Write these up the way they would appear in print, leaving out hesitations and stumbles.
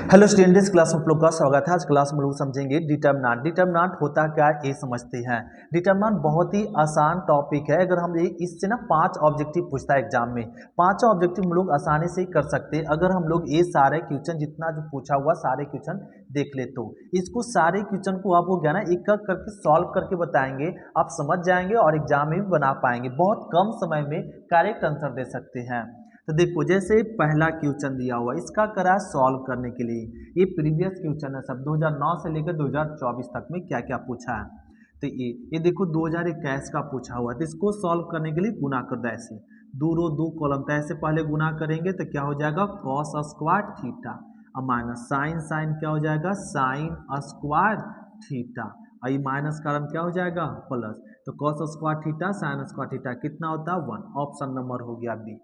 Hello students, class में आप लोग का स्वागत है। आज क्लास में लोग समझेंगे डिटर्मिनेंट। डिटर्मिनेंट होता क्या है ये समझते हैं। डिटर्मिनेंट बहुत ही आसान टॉपिक है। अगर हम इससे ना 5 ऑब्जेक्टिव पूछता है एग्जाम में, 5 ऑब्जेक्टिव हम लोग आसानी से ही कर सकते हैं अगर हम लोग ये सारे क्वेश्चन जितना जो पूछा हुआ सारे क्वेश्चन देख ले। तो इसको सारे क्वेश्चन को आपको क्या ना एक एक करके सॉल्व करके बताएंगे, आप समझ जाएंगे और एग्जाम में भी बना पाएंगे। बहुत कम समय में करेक्ट आंसर दे सकते हैं। तो देखो, जैसे पहला क्वेश्चन दिया हुआ, इसका करा सॉल्व करने के लिए। ये प्रीवियस क्वेश्चन है सब 2009 से लेकर 2024 तक में क्या क्या पूछा है। तो ये देखो 2021 का पूछा हुआ है। तो इसको सॉल्व करने के लिए गुना कर दो ऐसे, दो रो दो कॉलम। तो ऐसे पहले गुना करेंगे तो क्या हो जाएगा कॉस स्क्वायर थीटा और माइनस साइन, साइन क्या हो जाएगा साइन स्क्वायर थीटा और ये माइनस कारण क्या हो जाएगा प्लस। तो cos square theta sine square theta कितना होता है 1। ऑप्शन नंबर हो गया बी।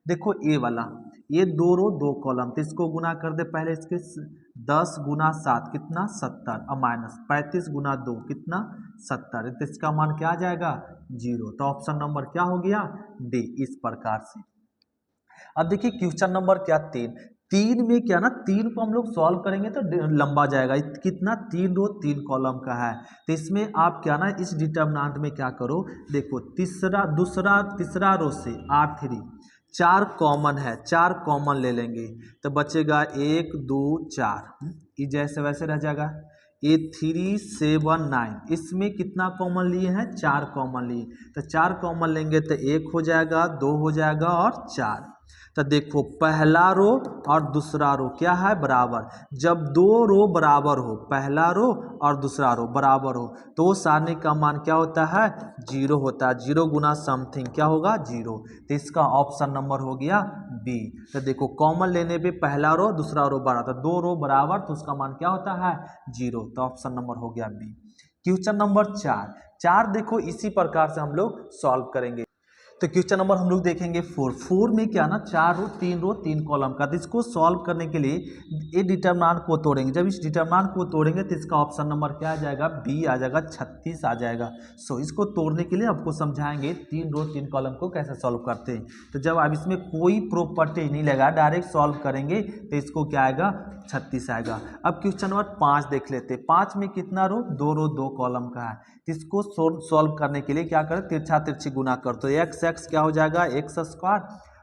देखो ए वाला, ये दो रो दो कॉलम, तो इसको गुना कर दे पहले। इसके 10 गुना 7 कितना 70 और माइनस 35 गुना 2 कितना 70। तो इसका मान क्या आ जाएगा 0। तो ऑप्शन नंबर क्या हो गया डी। इस प्रकार से अब देखिए क्वेश्चन नंबर क्या 3 में क्या ना 3 को हम लोग सॉल्व करेंगे तो लंबा जाएगा। कितना 3 रो 3 कॉलम का है। तो इसमें आप क्या ना इस डिटर्मिनेंट में क्या करो, देखो तीसरा रो से R3 4 कॉमन है, 4 कॉमन ले लेंगे तो बचेगा 1 2 4। ये जैसे वैसे रह जाएगा। ये 3 7 9, इसमें कितना कॉमन लिए हैं 4 कॉमन लिए। तो 4 कॉमन लेंगे तो 1 हो जाएगा 2 हो जाएगा और 4। तो देखो पहला रो और दूसरा रो क्या है बराबर। जब दो रो बराबर हो, पहला रो और दूसरा रो बराबर हो, तो वो सारणी का मान क्या होता है 0 होता है। 0 गुना समथिंग क्या होगा 0। तो इसका ऑप्शन नंबर हो गया बी। तो देखो कॉमन लेने पे पहला रो दूसरा रो बराबर, तो दो रो बराबर तो उसका मान क्या होता है 0। तो ऑप्शन नंबर हो गया बी। क्वेश्चन नंबर 4 देखो इसी प्रकार से हम लोग सॉल्व करेंगे। तो क्वेश्चन नंबर हम लोग देखेंगे 4 में क्या ना 4 रो 3 कॉलम का। तो इसको सॉल्व करने के लिए ये डिटर्मिनेंट को तोड़ेंगे। जब इस डिटर्मिनेंट को तोड़ेंगे तो इसका ऑप्शन नंबर क्या आ जाएगा बी आ जाएगा, 36 आ जाएगा। सो इसको तोड़ने के लिए आपको समझाएंगे 3 रो 3 कॉलम को कैसे सॉल्व करते हैं। तो जब आप इसमें कोई प्रॉपर्टी नहीं लगा डायरेक्ट सॉल्व करेंगे तो इसको क्या आएगा 36 आएगा। अब क्वेश्चन नंबर 5 देख लेते हैं। 5 में कितना रो 2 रो 2 कॉलम का है। तो इसको सॉल्व करने के लिए क्या करें तिरछा तिरछी गुना कर। तो x क्या हो जाएगा एक्स स्क्वायर,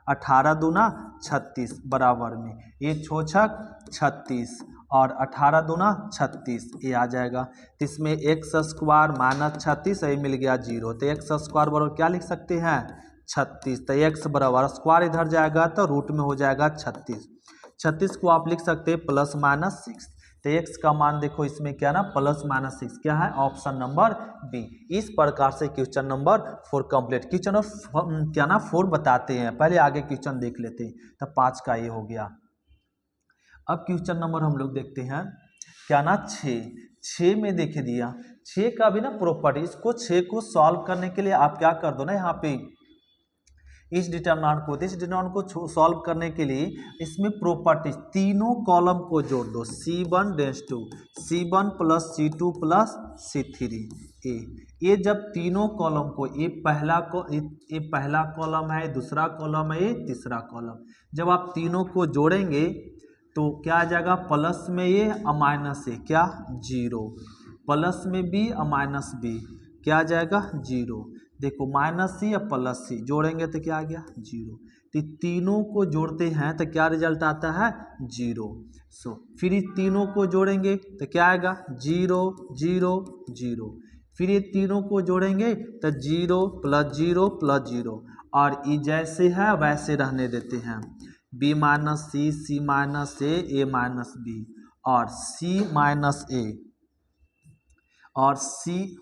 18 दूना 36 बराबर में ये 6 छक 36 और 18 दूना 36 ये आ जाएगा। तो इसमें एक्स स्क्वायर माइनस 36 ये मिल गया 0। तो एक्स स्क्वायर बराबर क्या लिख सकते हैं 36। तो एक्स बराबर स्क्वायर इधर जाएगा तो रूट में हो जाएगा 36। 36 को आप लिख सकते हैं प्लस माइनस 6। तो एक्स का मान देखो इसमें क्या ना प्लस माइनस 6 क्या है ऑप्शन नंबर बी। इस प्रकार से question number 4 complete. Question number क्या ना 4 बताते हैं, पहले आगे क्वेश्चन देख लेते हैं। तो 5 का ये हो गया। अब क्वेश्चन नंबर हम लोग देखते हैं क्या ना 6 में देखे दिया 6 का भी ना प्रॉपर्टी। इसको 6 को सॉल्व करने के लिए आप क्या कर दो ना यहाँ पे इस डिटर्मिनेंट को सॉल्व करने के लिए इसमें प्रॉपर्टीज तीनों कॉलम को जोड़ दो। C1 tends to C1 plus C2 plus C3 ए। ये जब तीनों कॉलम को ये पहला कॉलम है, दूसरा कॉलम है, ये तीसरा कॉलम, जब आप तीनों को जोड़ेंगे तो क्या आ जाएगा प्लस में ये और माइनस ए क्या 0, प्लस में बी और माइनस बी क्या आ जाएगा 0। देखो माइनस सी या प्लस सी जोड़ेंगे तो क्या आ गया 0। तो तीनों को जोड़ते हैं तो क्या रिजल्ट आता है 0। फिर ये तीनों को जोड़ेंगे तो क्या आएगा 0 0 0। फिर ये तीनों को जोड़ेंगे तो 0 प्लस 0 प्लस 0 और ये जैसे है वैसे रहने देते हैं। बी माइनस सी माइनस ए माइनस बी और सी माइनस ए और सी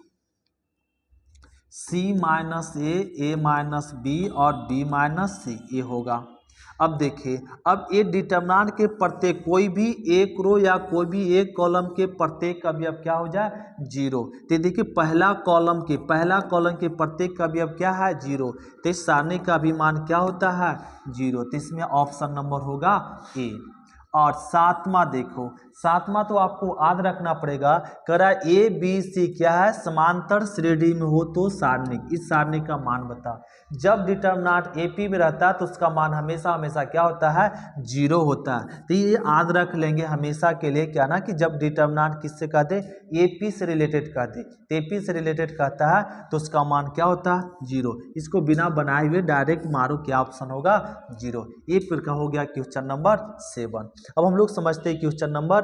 माइनस ए माइनस बी और बी माइनस सी ये होगा। अब देखिए, अब ये डिटर्मिनेंट के प्रत्येक कोई भी एक रो या कोई भी एक कॉलम के प्रत्येक का भी अब क्या हो जाए 0। तो देखिए पहला कॉलम के प्रत्येक का भी अब क्या है 0। तो इस सारणी का भी मान क्या होता है 0। तो इसमें ऑप्शन नंबर होगा ए। और सातवां देखो, सातवां तो आपको याद रखना पड़ेगा, करा ए बी सी क्या है, समांतर श्रेणी में हो तो सारणिक, इस सारणिक का मान बता। जब डिटरमिनेंट एपी में रहता है तो उसका मान हमेशा हमेशा क्या होता है, 0 होता है। तो ये याद रख लेंगे हमेशा के लिए क्या ना, कि जब डिटरमिनेंट किससे कहते, एपी से रिलेटेड कहते, एपी से रिलेटेड कहता है तो उसका मान क्या होता है, 0। इसको बिना बनाए हुए डायरेक्ट मारो, क्या ऑप्शन होगा, 0। ये फिर का हो गया क्वेश्चन नंबर 7। अब हम लोग समझते हैं क्वेश्चन नंबर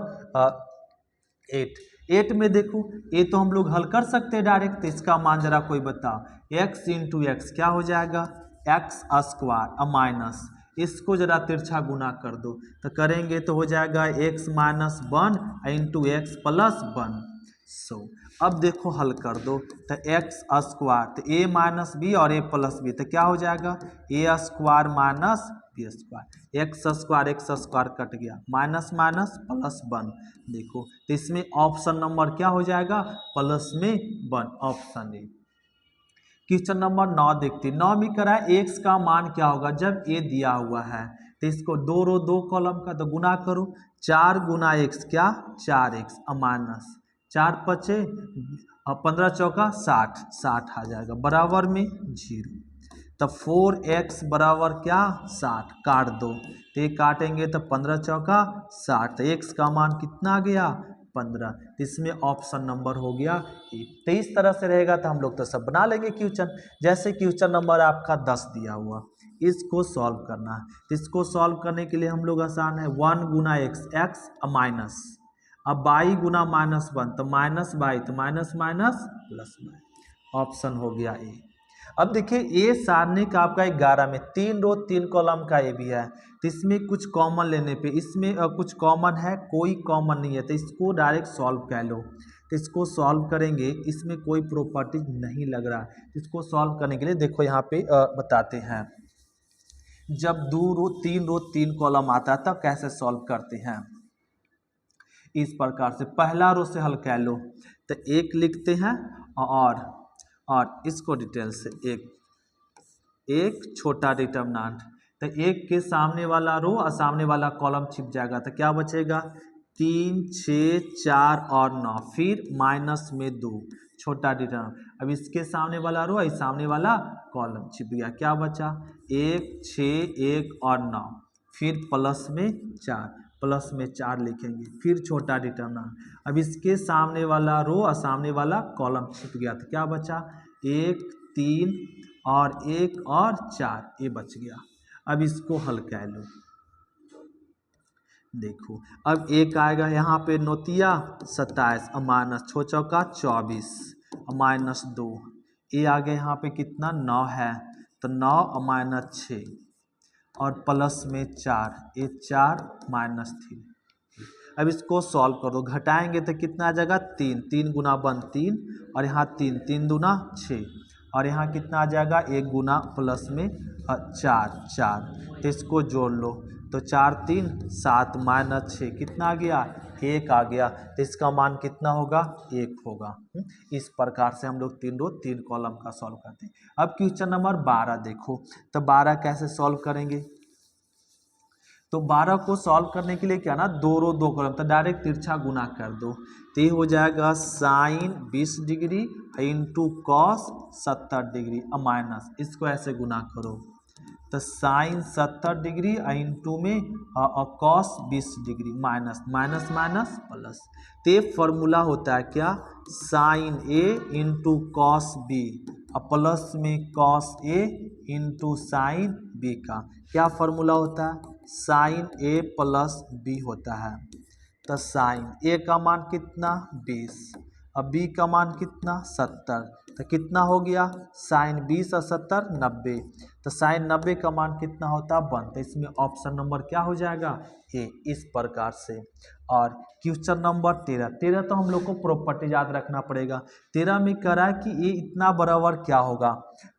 8 में देखो, ये तो हम लोग हल कर सकते हैं डायरेक्ट, तो इसका मान जरा कोई बताओ, x इंटू एक्स क्या हो जाएगा, एक्स स्क्वायर माइनस, इसको जरा तिरछा गुना कर दो, तो करेंगे तो हो जाएगा x minus 1 into x plus 1। So अब देखो हल कर दो, तो एक्स स्क्वायर, तो a माइनस बी और a प्लस बी, तो क्या हो जाएगा, a square minus b square, x square cut गया, माइनस माइनस प्लस 1। देखो तो इसमें ऑप्शन नंबर क्या हो जाएगा, प्लस में 1, ऑप्शन ए। क्वेश्चन नंबर 9 देखते, 9 में करा एक्स का मान क्या होगा जब ए दिया हुआ है, तो इसको 2 रो 2 कॉलम का तो गुना करो, 4 गुना एक्स क्या, 4x माइनस 4 पचे 15 चौका 60, 60 आ जाएगा बराबर में 0। तो 4x बराबर क्या, 60, काट दो, तो ये काटेंगे तो 15 चौका 60, तो x का मान कितना आ गया, 15। तो इसमें ऑप्शन नंबर हो गया ए। तो इस तरह से रहेगा तो हम लोग तो सब बना लेंगे क्वेश्चन। जैसे क्वेश्चन नंबर आपका 10 दिया हुआ, इसको सॉल्व करना है, तो इसको सॉल्व करने के लिए हम लोग आसान है, 1 गुना एक्स, एक्स माइनस, अब बाई गुना माइनस 1, तो माइनस बाई, तो minus minus plus by, option हो गया ए। अब देखिए ये सारणिक आपका 11 में 3 रो 3 कॉलम का ये भी है, तो इसमें कुछ कॉमन लेने पे, इसमें कुछ कॉमन है, कोई कॉमन नहीं है, तो इसको डायरेक्ट सॉल्व कर लो। तो इसको सॉल्व करेंगे, इसमें कोई प्रॉपर्टी नहीं लग रहा, इसको सॉल्व करने के लिए देखो यहाँ पे बताते हैं। जब 3 कॉलम आता है तब कैसे सॉल्व करते हैं, इस प्रकार से पहला रो से हल कर लो, तो 1 लिखते हैं और इसको डिटेल से एक छोटा डिटरमिनेंट, तो 1 के सामने वाला रो और सामने वाला कॉलम छिप जाएगा, तो क्या बचेगा, 3 6 4 और 9, फिर माइनस में 2 छोटा डिटरमिनेंट, अब इसके सामने वाला रो और सामने वाला कॉलम छिप गया, क्या बचा, 1 6 1 और 9, फिर प्लस में 4, प्लस में 4 लिखेंगे, फिर छोटा डिटरमिनेंट, अब इसके सामने वाला रो और सामने वाला कॉलम छिप गया, तो क्या बचा, 1 3 और 1 और 4, ये बच गया। अब इसको हल कर लो, देखो अब 1 आएगा यहाँ पे नोतिया 27 माइनस 6 चौका 24 माइनस 2, ये आ गया यहाँ पे कितना 9 है, तो 9 माइनस 6 और प्लस में 4, ये 4 माइनस 3। अब इसको सॉल्व कर दो, घटाएंगे तो कितना आ जाएगा, 3, 3 गुना 1 3 और यहाँ 3, 3 दूना 6 और यहाँ कितना आ जाएगा, 1 गुना प्लस में 4 4, तो इसको जोड़ लो, तो 4 3 7 माइनस 6 कितना आ गया, 1 आ गया, तो इसका मान कितना होगा, 1 होगा। इस प्रकार से हम लोग 3 रो 3 कॉलम का सॉल्व करते हैं। अब क्वेश्चन नंबर 12 देखो, तो 12 कैसे सॉल्व करेंगे, तो 12 को सॉल्व करने के लिए क्या ना, 2 रो 2 कॉलम, तो डायरेक्ट तिरछा गुना कर दो, तो ये हो जाएगा sine 20 degree into cos 70 degree minus, इसको ऐसे गुना करो, तो साइन 70 डिग्री इंटू में cos 20 degree minus minus minus plus, तो फॉर्मूला होता है क्या, sine a into cos b plus में cos a into sine b का क्या फॉर्मूला होता है, साइन ए प्लस बी होता है। तो साइन ए का मान कितना 20, अब बी का मान कितना 70, तो कितना हो गया, साइन 20 और 70 90, तो साइन 90 का मान कितना होता है 1, तो इसमें ऑप्शन नंबर क्या हो जाएगा ए, इस प्रकार से। और क्वेश्चन नंबर 13 तो हम लोग को प्रॉपर्टी याद रखना पड़ेगा। 13 में कह रहा है कि ये इतना बराबर क्या होगा,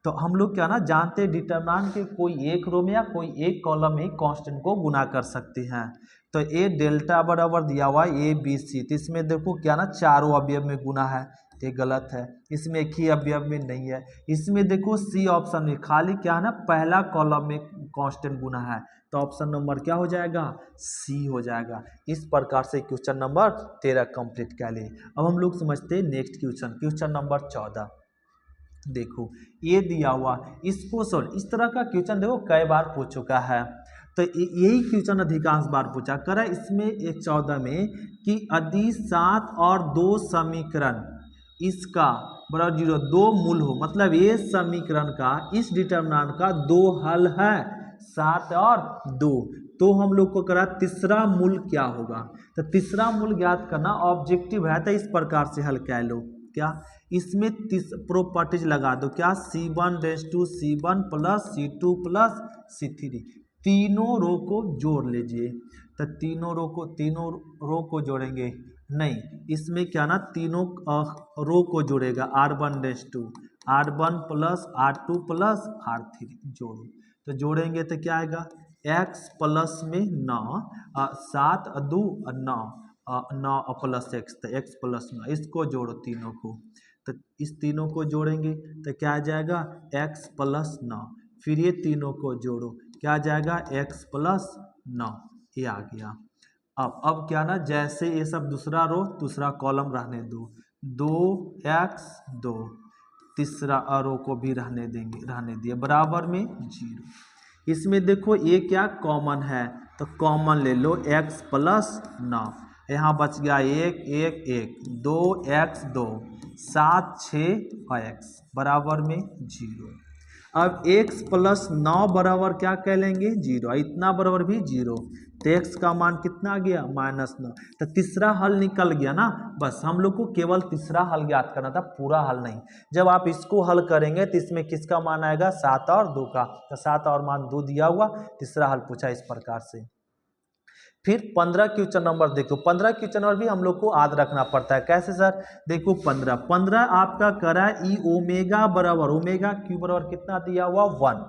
तो हम लोग क्या ना जानते हैं डिटरमिनेंट के कोई एक रो में या कोई एक कॉलम में कांस्टेंट को गुना कर सकते हैं। तो ए डेल्टा बराबर दिया हुआ है ए बी सी, तो इसमें देखो क्या ना चारों अवयव में गुना है, तो ये गलत है, इसमें एक ही अवयव में नहीं है। इसमें देखो सी ऑप्शन में खाली क्या है ना पहला कॉलम में कांस्टेंट गुना है, तो ऑप्शन नंबर क्या हो जाएगा, सी हो जाएगा। इस प्रकार से क्वेश्चन नंबर 13 कंप्लीट कर लिए। अब हम लोग समझते हैं नेक्स्ट क्वेश्चन, क्वेश्चन नंबर 14। देखो ये दिया हुआ, इसको सॉल्व, इस तरह का क्वेश्चन देखो कई बार पूछ चुका है, तो यही क्वेश्चन अधिकांश बार पूछा करा। इसमें एक 14 में कि यदि 7 और 2 समीकरण इसका बराबर 0 दो मूल हो, मतलब ये समीकरण का इस डिटरमिनेंट का दो हल है 7 और 2, तो हम लोग को करा तीसरा मूल क्या होगा। तो तीसरा मूल ज्ञात करना ऑब्जेक्टिव है, तो इस प्रकार से हल कर लो। क्या इसमें प्रॉपर्टीज लगा दो, क्या C1 raise to C1 plus C2 plus C3, तीनों रो को जोड़ लीजिए। तो तीनों रो को जोड़ेंगे, नहीं इसमें क्या ना तीनों रो को जोड़ेगा, R1 raise to R1 plus R2 plus R3 जोड़ो। तो जोड़ेंगे तो क्या आएगा, x प्लस में 9 7 2 9 9 प्लस एक्स, तो x प्लस 9, इसको जोड़ो तीनों को। तो इस तीनों को जोड़ेंगे तो क्या आ जाएगा, x प्लस 9, फिर ये तीनों को जोड़ो, क्या आ जाएगा x प्लस 9, ये आ गया। अब क्या ना, जैसे ये सब दूसरा रो दूसरा कॉलम रहने दो, 2x 2, तीसरा रो को भी रहने दिए बराबर में 0। इसमें देखो ये क्या कॉमन है, तो कॉमन ले लो x प्लस 9, यहाँ बच गया 1 1 1, 2x 2, 7 6 x बराबर में 0। अब x प्लस 9 बराबर क्या कह लेंगे 0, इतना बराबर भी 0, तो x का मान कितना आ गया -9। तो तीसरा हल निकल गया ना, बस हम लोग को केवल तीसरा हल ज्ञात करना था, पूरा हल नहीं। जब आप इसको हल करेंगे तो इसमें किसका मान आएगा, 7 और 2 का, तो 7 और मान 2 दिया हुआ, तीसरा हल पूछा इस प्रकार से। फिर 15 क्वेश्चन नंबर देखो, 15 क्वेश्चन नंबर भी हम लोग को याद रखना पड़ता है। कैसे सर, देखो 15 आपका करा ई ओमेगा बराबर, ओमेगा क्यू बराबर कितना दिया हुआ 1,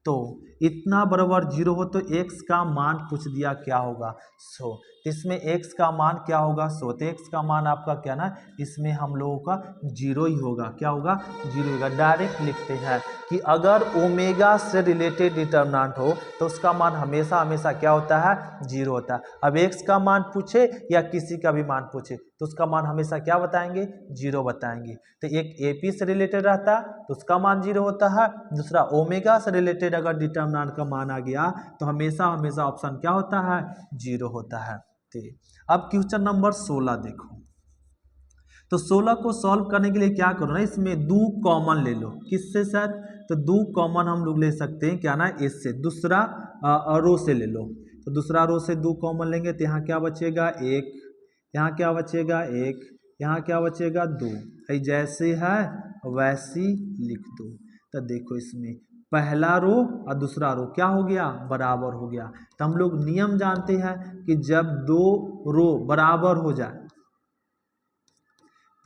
तो इतना बराबर 0 हो तो x का मान पूछ दिया क्या होगा 100, इसमें x का मान क्या होगा 100, तो x का मान आपका क्या ना, इसमें हम लोगों का 0 ही होगा, क्या होगा 0 होगा। डायरेक्ट लिखते हैं कि अगर ओमेगा से रिलेटेड डिटरमिनेंट हो तो उसका मान हमेशा हमेशा क्या होता है 0 होता है। अब x का मान पूछे या किसी का भी मान पूछे तो उसका मान हमेशा क्या बताएंगे 0 बताएंगे। तो एक AP से रिलेटेड रहता है तो उसका मान 0 होता है, दूसरा ओमेगा से रिलेटेड अगर डिटरमिनेंट का मान आ गया तो हमेशा हमेशा ऑप्शन क्या होता है 0 होता है। अब क्वेश्चन नंबर 16 देखो, तो 16 को सॉल्व करने के लिए क्या करो ना, इसमें 2 कॉमन ले लो। किससे सर, तो 2 कॉमन हम लोग ले सकते हैं क्या ना, इससे दूसरा रो से ले लो, तो दूसरा रो से 2 कॉमन लेंगे तो यहाँ क्या बचेगा 1, यहाँ क्या बचेगा 1, यहाँ क्या बचेगा 2, जैसे है वैसी लिख दो। तो देखो इसमें पहला रो और दूसरा रो क्या हो गया बराबर हो गया। तो हम लोग नियम जानते हैं कि जब 2 रो बराबर हो जाए,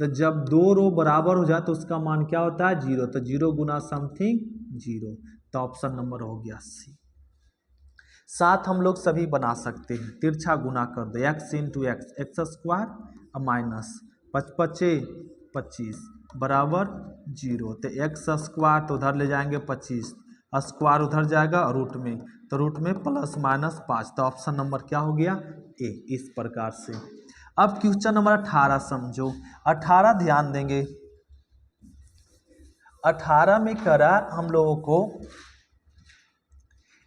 तो जब 2 रो बराबर हो जाए तो उसका मान क्या होता है 0, तो 0 गुना समथिंग 0, तो ऑप्शन नंबर हो गया सी। साथ हम लोग सभी बना सकते हैं, तिरछा गुना कर दो, x into x square minus 5 25 बराबर 0, तो एक्स स्क्वायर तो उधर ले जाएंगे 25, स्क्वायर उधर जाएगा रूट में, तो रूट में प्लस माइनस 5, तो ऑप्शन नंबर क्या हो गया ए। इस प्रकार से अब क्वेश्चन नंबर 18 समझो, 18 ध्यान देंगे, 18 में करा हम लोगों को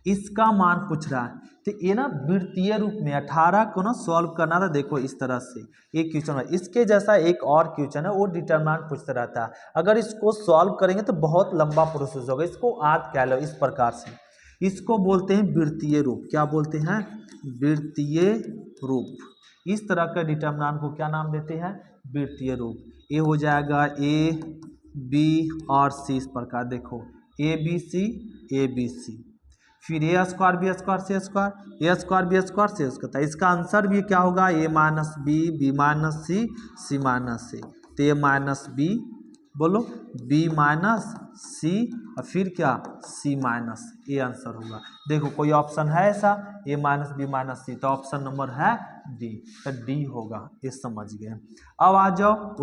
इसका मान पूछ रहा है, तो ये ना वृत्तीय रूप में 18 को ना सॉल्व करना था। देखो इस तरह से एक क्वेश्चन है, इसके जैसा एक और क्वेश्चन है वो डिटरमिनेंट पूछता रहता है, अगर इसको सॉल्व करेंगे तो बहुत लंबा प्रोसेस होगा, इसको याद कह लो इस प्रकार से। इसको बोलते हैं वृत्तीय रूप, क्या बोलते हैं वृत्तीय रूप। इस तरह का डिटरमिनेंट को क्या नाम देते हैं वृत्तीय रूप। ये हो जाएगा A B और C, इस प्रकार देखो A B C, फिर ए स्क्वायर बी स्क्वायर सी स्क्वायर, ए स्क्वायर बी स्क्वायर सी स्क्वायर, इसका आंसर भी क्या होगा ए माइनस बी माइनस सी माइनस ए, तो ए माइनस बी बोलो बी माइनस सी और फिर क्या सी माइनस ए आंसर होगा। देखो कोई ऑप्शन है ऐसा ए माइनस बी माइनस सी, तो ऑप्शन नंबर है डी, तो डी होगा, ये समझ गए। अब आ जाओ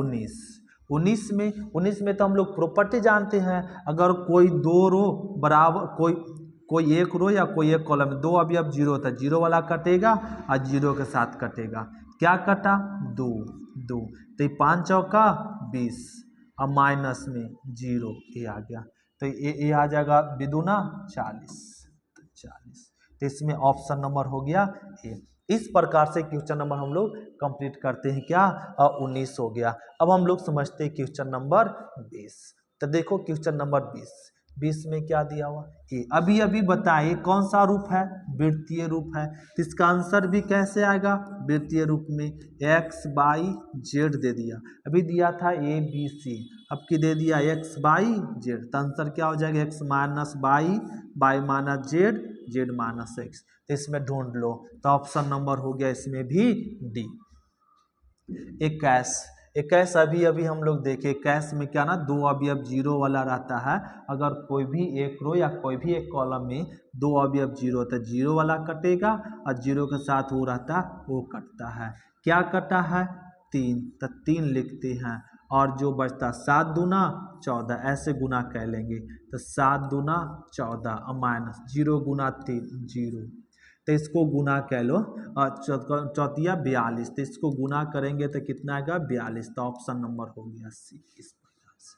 19 में तो हम लोग प्रॉपर्टी जानते हैं, अगर कोई 2 रो बराबर, कोई कोई एक रो या कोई एक कॉलम, दो अवयव जीरो होता है, जीरो वाला कटेगा और जीरो के साथ कटेगा। क्या कटा? दो। दो तो ये 5 चौका 20 और माइनस में जीरो, ये आ गया। तो ये आ जाएगा विदुना 40। 40 तो इसमें ऑप्शन नंबर हो गया ए। इस प्रकार से क्वेश्चन नंबर हम लोग कंप्लीट करते हैं। क्या? 19 हो गया। अब हम लोग समझते हैं क्वेश्चन नंबर 20। तो देखो क्वेश्चन नंबर 20। 20 में क्या दिया हुआ? ए। अभी अभी बताइए कौन सा रूप है? वृत्तीय रूप है। तो इसका आंसर भी कैसे आएगा? वृत्तीय रूप में एक्स बाई जेड दे दिया। अभी दिया था ए बी सी, अब की दे दिया एक्स बाई जेड। तो आंसर क्या हो जाएगा? X minus by, by minus Z, Z minus x. तो इसमें ढूंढ लो। तो ऑप्शन नंबर हो गया इसमें भी डी। 21। 21 अभी अभी हम लोग देखे। 21 में क्या ना, दो अवयव जीरो वाला रहता है। अगर कोई भी एक रो या कोई भी एक कॉलम में दो अवयव जीरो, तो जीरो वाला कटेगा और जीरो के साथ वो रहता वो कटता है। क्या कटा है? 3। तो 3 लिखते हैं और जो बचता 7 दूना 14, ऐसे गुना कर लेंगे। तो 7 दूना 14 और माइनस 0 गुना 3 0। तो इसको गुना कह लो, चौथिया 42। तो इसको गुना करेंगे तो कितना आएगा? 42। तो ऑप्शन नंबर हो गया सी। इस प्रकार से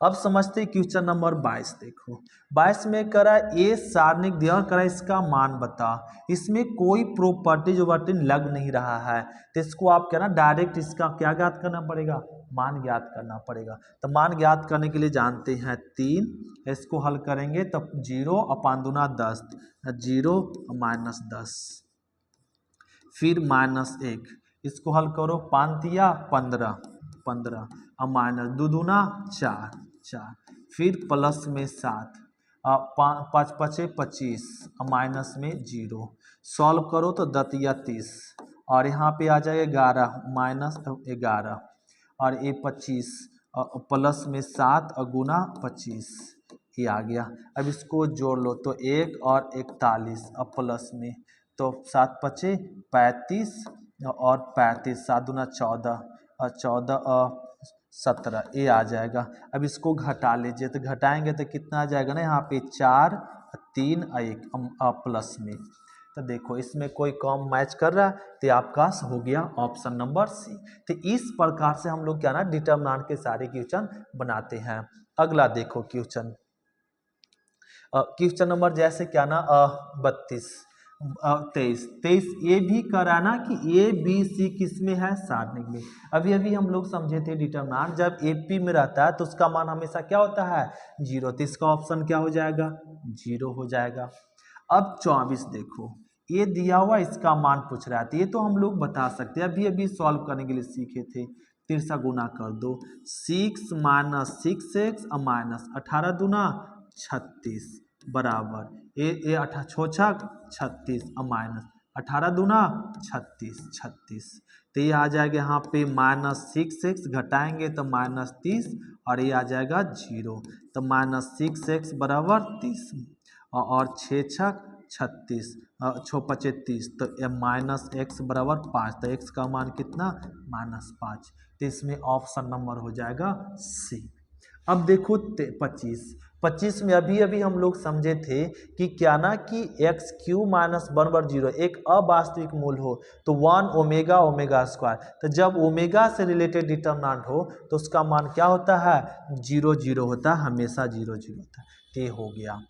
अब समझते हैं क्वेश्चन नंबर 22। देखो 22 में करा ए सारणिक दिया और करा इसका मान बता। इसमें कोई प्रॉपर्टी जो वर्टिन लग नहीं रहा है, तो इसको आप क्या ना डायरेक्ट इसका क्या ज्ञात करना पड़ेगा? मान ज्ञात करना पड़ेगा। तो मान ज्ञात करने के लिए जानते हैं 3। इसको हल करेंगे तब 0 अपान दूना 10, 0 माइनस 10, फिर माइनस 1। इसको हल करो, 5 तिया 15, 15 और माइनस 2 दूना 4, 4, फिर प्लस में 7, 5 पचे 25 और माइनस में 0। सॉल्व करो तो 10 या 30 और यहाँ पे आ जाएगा 11 माइनस 11 और ये 25 प्लस में 7 और गुना 25, ये आ गया। अब इसको जोड़ लो तो 1 और 41 और प्लस में, तो 7 पचे 35 और 35, 7 दूना 14 और 14 और 17, ये आ जाएगा। अब इसको घटा लीजिए, तो घटाएंगे तो कितना आ जाएगा ना, यहाँ पे 4 3 और 1 प्लस में। तो देखो इसमें कोई कॉम मैच कर रहा है, तो आपका हो गया ऑप्शन नंबर सी। तो इस प्रकार से हम लोग क्या ना डिटरमिनेंट के सारे क्वेश्चन बनाते हैं। अगला देखो क्वेश्चन, क्वेश्चन नंबर जैसे क्या ना 32 23 ये भी कराना कि ए बी सी किस में है? सारणिक में। अभी अभी हम लोग समझे थे डिटरमिनेंट जब एपी में रहता है तो उसका मान हमेशा क्या होता है? 0। तो इसका ऑप्शन क्या हो जाएगा? 0 हो जाएगा। अब 24 देखो, ये दिया हुआ इसका मान पूछ रहा है, तो ये तो हम लोग बता सकते हैं, अभी अभी सॉल्व करने के लिए सीखे थे। 3 गुना कर दो, 6 माइनस 6x और माइनस 18 दूना 36 बराबर ए 18 छोछा 36 और माइनस 18 दूना 36 36। तो ये आ जाएगा यहाँ पे माइनस 6x घटाएंगे तो माइनस 30 और ये आ जाएगा 0। तो माइनस 6x बराबर 30 और 6 छक 36, 6 पचे 30, तो माइनस एक्स बराबर 5। तो एक्स का मान कितना? -5। तो इसमें ऑप्शन नंबर हो जाएगा सी। अब देखो 25 में अभी अभी हम लोग समझे थे कि क्या ना कि एक्स क्यू माइनस 1/0 एक अवास्तविक मूल हो तो 1 ओमेगा ओमेगा स्क्वायर। तो जब ओमेगा से रिलेटेड डिटरमिनेंट हो तो उसका मान क्या होता है? 0 0 होता है, हमेशा 0 0 होता है। तो ये हो गया।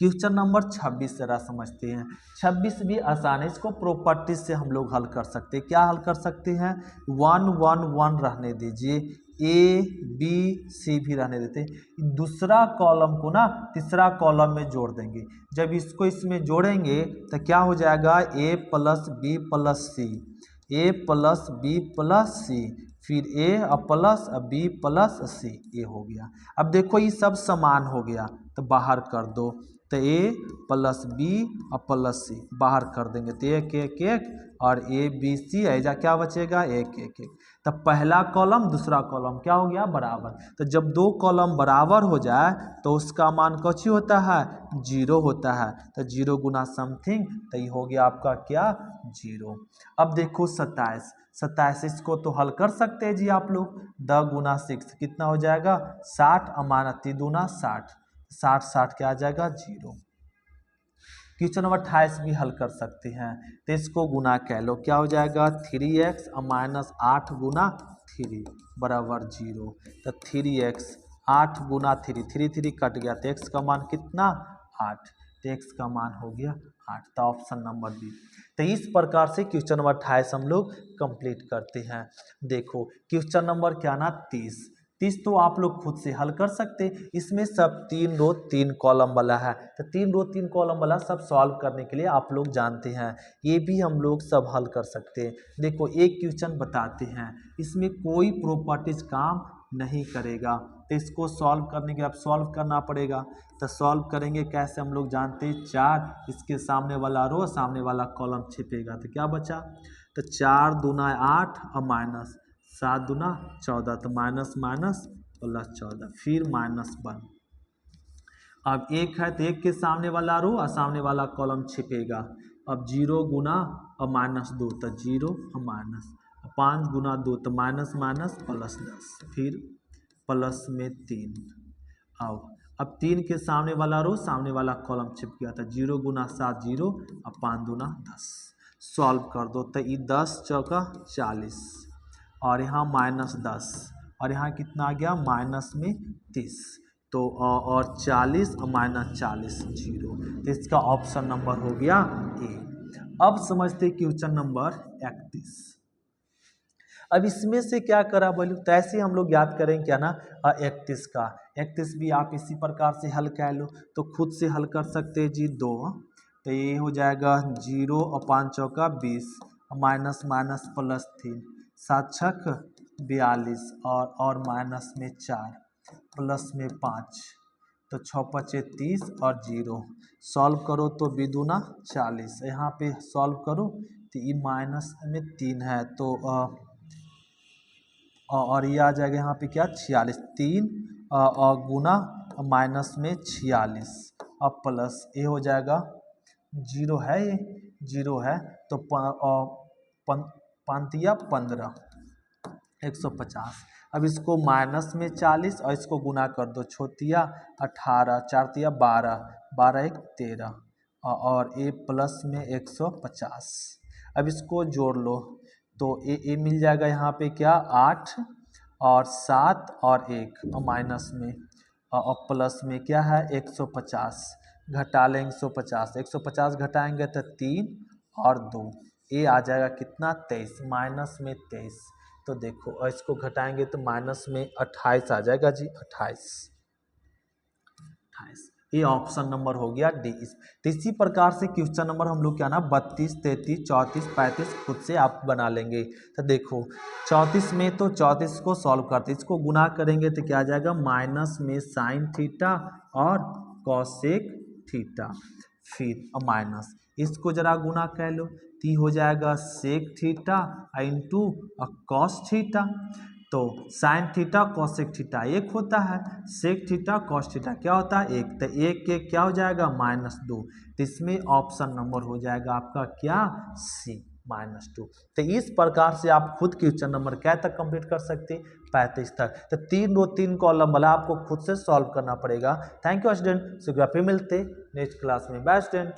क्वेश्चन नंबर 26 जरा समझते हैं। 26 भी आसान है, इसको प्रॉपर्टीज से हम लोग हल कर सकते हैं। क्या हल कर सकते हैं? 1 1 1 रहने दीजिए, ए बी सी भी रहने देते, दूसरा कॉलम को ना तीसरा कॉलम में जोड़ देंगे। जब इसको इसमें जोड़ेंगे तो क्या हो जाएगा? ए प्लस बी प्लस सी, ए प्लस बी प्लस सी, फिर ए प्लस बी प्लस सी, ये हो गया। अब देखो ये सब समान हो गया तो बाहर कर दो, तो ए प्लस बी और प्लस सी बाहर कर देंगे तो 1 1 1 और ए बी सी ऐजा क्या बचेगा? 1 1 1। तो पहला कॉलम दूसरा कॉलम क्या हो गया? बराबर। तो जब दो कॉलम बराबर हो जाए तो उसका मान कौची होता है? 0 होता है। तो 0 गुना समथिंग, तो ये हो गया आपका क्या? 0। अब देखो 27 इसको तो हल कर सकते हैं जी आप लोग। 10 गुना 6 कितना हो जाएगा? 60 अमानती दूना 60, 60 60 क्या आ जाएगा? 0। क्वेश्चन नंबर 28 भी हल कर सकते हैं। तो इसको गुना कह लो, क्या हो जाएगा 3x माइनस 8 गुना 3 बराबर 0। तो 3x 8 गुना 3, 3 कट गया तो x का मान कितना 8, तो x का मान हो गया 8। तो ऑप्शन नंबर बी। तो इस प्रकार से क्वेश्चन नंबर 28 हम लोग कंप्लीट करते हैं। देखो क्वेश्चन नंबर क्या ना 30 तो आप लोग खुद से हल कर सकते। इसमें सब 3 रो 3 कॉलम वाला है, तो 3 रो 3 कॉलम वाला सब सॉल्व करने के लिए आप लोग जानते हैं, ये भी हम लोग सब हल कर सकते हैं। देखो एक क्वेश्चन बताते हैं, इसमें कोई प्रॉपर्टीज काम नहीं करेगा, तो इसको सॉल्व करने के लिए अब सॉल्व करना पड़ेगा। तो सॉल्व करेंगे कैसे, हम लोग जानते हैं 4, इसके सामने वाला रो सामने वाला कॉलम छिपेगा, तो क्या बचा, तो 4 दूना 8 और माइनस 7 दूना 14, तो माइनस माइनस प्लस 14, फिर -1। अब 1 है तो 1 के सामने वाला रो और सामने वाला कॉलम छिपेगा। अब 0 गुना और -2 तो 0 और माइनस, 5 गुना 2 तो माइनस माइनस प्लस 10, फिर प्लस में 3। अब 3 के सामने वाला रो सामने वाला कॉलम छिप गया था, 0 गुना 7 0 और 5 दूना 10। सॉल्व कर दो तो ये 10 चौका 40 और यहाँ -10 और यहाँ कितना आ गया माइनस में 30, तो और 40 और -40 0, तो इसका ऑप्शन नंबर हो गया ए। अब समझते क्वेश्चन नंबर 31। अब इसमें से क्या करा बोलूँ, तो ऐसे हम लोग याद करें क्या ना 31 का, 31 भी आप इसी प्रकार से हल कर लो, तो खुद से हल कर सकते हैं जी 2, तो ये हो जाएगा 0 और 5 चौका 20 माइनस माइनस प्लस 3, 7 छक 42 और माइनस में 4 प्लस में 5, तो 6 पचे 30 और 0। सॉल्व करो तो विदुना 40, यहाँ पे सॉल्व करो तो ये माइनस में 3 है, तो और ये आ जाएगा यहाँ पे क्या 46, 3 और गुना माइनस में 46 अब प्लस ये हो जाएगा 0 है, ये 0 है तो 15 150। अब इसको माइनस में 40 और इसको गुना कर दो, छोतिया 18 4 तिया 12 12 1 13 और ए प्लस में 150। अब इसको जोड़ लो तो ए मिल जाएगा यहाँ पे क्या 8 और 7 और 1 और माइनस में और प्लस में क्या है 150, घटा लेंगे 150 घटाएंगे तो 3 और 2, ए आ जाएगा कितना 23 माइनस में 23। तो देखो इसको घटाएंगे तो माइनस में 28 आ जाएगा जी, 28। ये ऑप्शन नंबर हो गया डी। तो इसी प्रकार से क्वेश्चन नंबर हम लोग क्या ना 32 33 34 35 खुद से आप बना लेंगे। तो देखो 34 में तो 34 को सॉल्व करते, इसको गुना करेंगे तो क्या आ जाएगा माइनस में साइन थीटा और कॉसेक थीटा, फिर माइनस इसको जरा गुना कर लो तो हो जाएगा sec theta into cos theta. तो साइन थीटा कॉसेक थीटा एक होता है, सेक थीटा कॉस थीटा क्या होता है एक, तो एक एक क्या हो जाएगा -2, तो इसमें ऑप्शन नंबर हो जाएगा आपका क्या सी -2। तो इस प्रकार से आप खुद क्वेश्चन नंबर क्या तक कंप्लीट कर सकते 35 तक। तो 3 रो 3 कॉलम वाला आपको खुद से सॉल्व करना पड़ेगा। थैंक यू स्टूडेंट, फिर मिलते नेक्स्ट क्लास में। Bye student.